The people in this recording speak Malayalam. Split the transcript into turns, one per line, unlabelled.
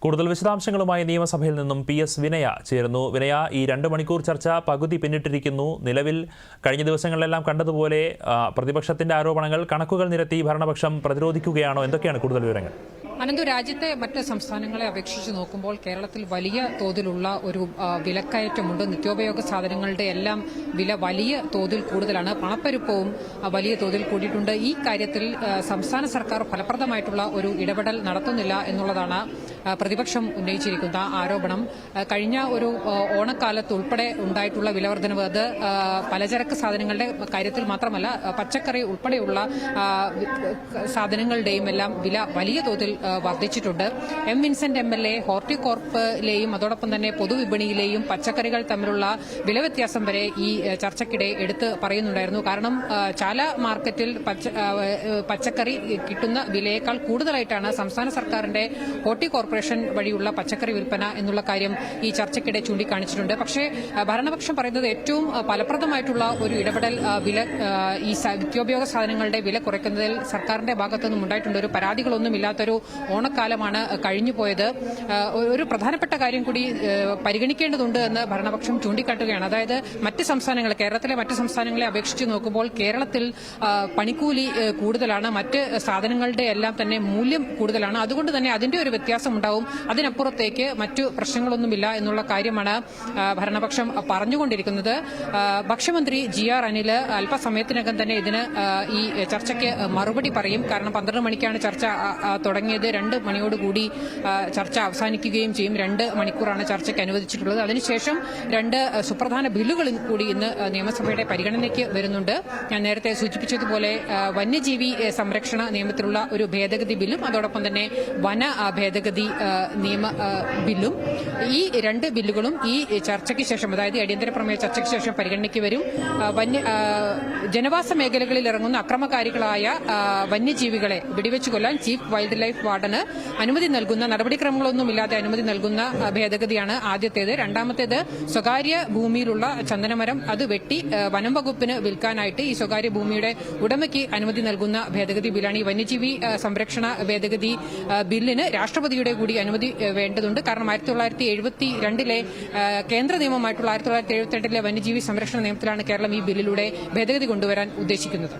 കൂടുതൽ വിശദാംശങ്ങളുമായി നിയമസഭയിൽ നിന്നും PS വിനയ ചേരുന്നു. വിനയ, ഈ 2 മണിക്കൂർ ചർച്ച പകുതി പിന്നിട്ടിരിക്കുന്നു. നിലവിൽ കഴിഞ്ഞ ദിവസങ്ങളിലെല്ലാം കണ്ടതുപോലെ പ്രതിപക്ഷത്തിന്റെ ആരോപണങ്ങൾ കണക്കുകൾ നിരത്തി ഭരണപക്ഷം പ്രതിരോധിക്കുകയാണോ? എന്തൊക്കെയാണ് കൂടുതൽ വിവരങ്ങൾ?
അനന്തു, രാജ്യത്തെ മറ്റ് സംസ്ഥാനങ്ങളെ അപേക്ഷിച്ച് നോക്കുമ്പോൾ കേരളത്തിൽ വലിയ തോതിലുള്ള ഒരു വിലക്കയറ്റമുണ്ട്. നിത്യോപയോഗ സാധനങ്ങളുടെ എല്ലാം വില വലിയ തോതിൽ കൂടുതലാണ്. പണപ്പെരുപ്പവും വലിയ തോതിൽ കൂടിയിട്ടുണ്ട്. ഈ കാര്യത്തിൽ സംസ്ഥാന സർക്കാർ ഫലപ്രദമായിട്ടുള്ള ഒരു ഇടപെടൽ നടത്തുന്നില്ല എന്നുള്ളതാണ് പ്രതിപക്ഷം ഉന്നയിച്ചിരിക്കുന്ന ആരോപണം. കഴിഞ്ഞ ഒരു ഓണക്കാലത്ത് ഉൾപ്പെടെ ഉണ്ടായിട്ടുള്ള വിലവർദ്ധനവ് അത് പലചരക്ക് സാധനങ്ങളുടെ കാര്യത്തിൽ മാത്രമല്ല, പച്ചക്കറി ഉൾപ്പെടെയുള്ള സാധനങ്ങളുടെയും എല്ലാം വില വലിയ തോതിൽ വർദ്ധിച്ചിട്ടുണ്ട്. വിൻസെന്റ് MLA ഹോർട്ടികോർപ്പിലെയും അതോടൊപ്പം തന്നെ പൊതുവിപണിയിലെയും പച്ചക്കറികൾ തമ്മിലുള്ള വില വ്യത്യാസം വരെ ഈ ചർച്ചയ്ക്കിടെ എടുത്ത് പറയുന്നുണ്ടായിരുന്നു. കാരണം ചാല മാർക്കറ്റിൽ പച്ചക്കറി കിട്ടുന്ന വിലയേക്കാൾ കൂടുതലായിട്ടാണ് സംസ്ഥാന സർക്കാരിന്റെ ഹോർട്ടികോർപ്പറേഷൻ വഴിയുള്ള പച്ചക്കറി വിൽപ്പന എന്നുള്ള കാര്യം ഈ ചർച്ചയ്ക്കിടെ ചൂണ്ടിക്കാണിച്ചിട്ടുണ്ട്. പക്ഷേ ഭരണപക്ഷം പറയുന്നത് ഏറ്റവും ഫലപ്രദമായിട്ടുള്ള ഒരു ഇടപെടൽ ഈ നിത്യോപയോഗ സാധനങ്ങളുടെ വില കുറയ്ക്കുന്നതിൽ സർക്കാരിന്റെ ഭാഗത്തുനിന്നും ഉണ്ടായിട്ടുണ്ട്. ഒരു പരാതികളൊന്നുമില്ലാത്തൊരു ഓണക്കാലമാണ് കഴിഞ്ഞുപോയത്. ഒരു പ്രധാനപ്പെട്ട കാര്യം കൂടി പരിഗണിക്കേണ്ടതുണ്ട് എന്ന് ഭരണപക്ഷം ചൂണ്ടിക്കാട്ടുകയാണ്. അതായത് കേരളത്തിലെ മറ്റ് സംസ്ഥാനങ്ങളെ അപേക്ഷിച്ച് നോക്കുമ്പോൾ കേരളത്തിൽ പണിക്കൂലി കൂടുതലാണ്, മറ്റ് സാധനങ്ങളുടെ എല്ലാം തന്നെ മൂല്യം കൂടുതലാണ്. അതുകൊണ്ട് തന്നെ അതിന്റെ ഒരു വ്യത്യാസം ഉണ്ടാവും. അതിനപ്പുറത്തേക്ക് മറ്റു പ്രശ്നങ്ങളൊന്നുമില്ല എന്നുള്ള കാര്യമാണ് ഭരണപക്ഷം പറഞ്ഞുകൊണ്ടിരിക്കുന്നത്. ഭക്ഷ്യമന്ത്രി GR അനിൽ അല്പസമയത്തിനകം തന്നെ ഇതിന് ഈ ചർച്ചയ്ക്ക് മറുപടി പറയും. കാരണം 12 മണിക്കാണ് ചർച്ച തുടങ്ങിയത്. 2 മണിയോടുകൂടി ചർച്ച അവസാനിക്കുകയും ചെയ്യും. 2 മണിക്കൂറാണ് ചർച്ചയ്ക്ക് അനുവദിച്ചിട്ടുള്ളത്. അതിനുശേഷം 2 സുപ്രധാന ബില്ലുകൾ കൂടി ഇന്ന് നിയമസഭയുടെ പരിഗണനയ്ക്ക് വരുന്നുണ്ട്. ഞാൻ നേരത്തെ സൂചിപ്പിച്ചതുപോലെ വന്യജീവി സംരക്ഷണ നിയമത്തിലുള്ള ഒരു ഭേദഗതി ബില്ലും അതോടൊപ്പം തന്നെ വന ഭേദഗതി നിയമ ബില്ലും. ഈ 2 ബില്ലുകളും ഈ ചർച്ചയ്ക്ക് ശേഷം, അതായത് അടിയന്തര പ്രമേയ ചർച്ചയ്ക്ക് ശേഷം പരിഗണനയ്ക്ക് വരും. ജനവാസ മേഖലകളിൽ ഇറങ്ങുന്ന അക്രമകാരികളായ വന്യജീവികളെ വെടിവെച്ചു കൊല്ലാൻ ചീഫ് വൈൽഡ് ലൈഫ് വാർഡന് അനുമതി നൽകുന്ന, നടപടിക്രമങ്ങളൊന്നുമില്ലാതെ അനുമതി നൽകുന്ന ഭേദഗതിയാണ് ആദ്യത്തേത്. രണ്ടാമത്തേത് സ്വകാര്യ ഭൂമിയിലുള്ള ചന്ദനമരം അത് വെട്ടി വനം വകുപ്പിന് വിൽക്കാനായിട്ട് ഈ സ്വകാര്യ ഭൂമിയുടെ ഉടമയ്ക്ക് അനുമതി നൽകുന്ന ഭേദഗതി ബില്ലാണ്. ഈ വന്യജീവി സംരക്ഷണ ഭേദഗതി ബില്ലിന് രാഷ്ട്രപതിയുടെ കൂടി അനുമതി വേണ്ടതുണ്ട്. കാരണം 1972 കേന്ദ്ര നിയമമായിട്ടുള്ള 1972 വന്യജീവി സംരക്ഷണ നിയമത്തിലാണ് കേരളം ഈ ബില്ലിലൂടെ ഭേദഗതി കൊണ്ടുവരാൻ ഉദ്ദേശിക്കുന്നത്.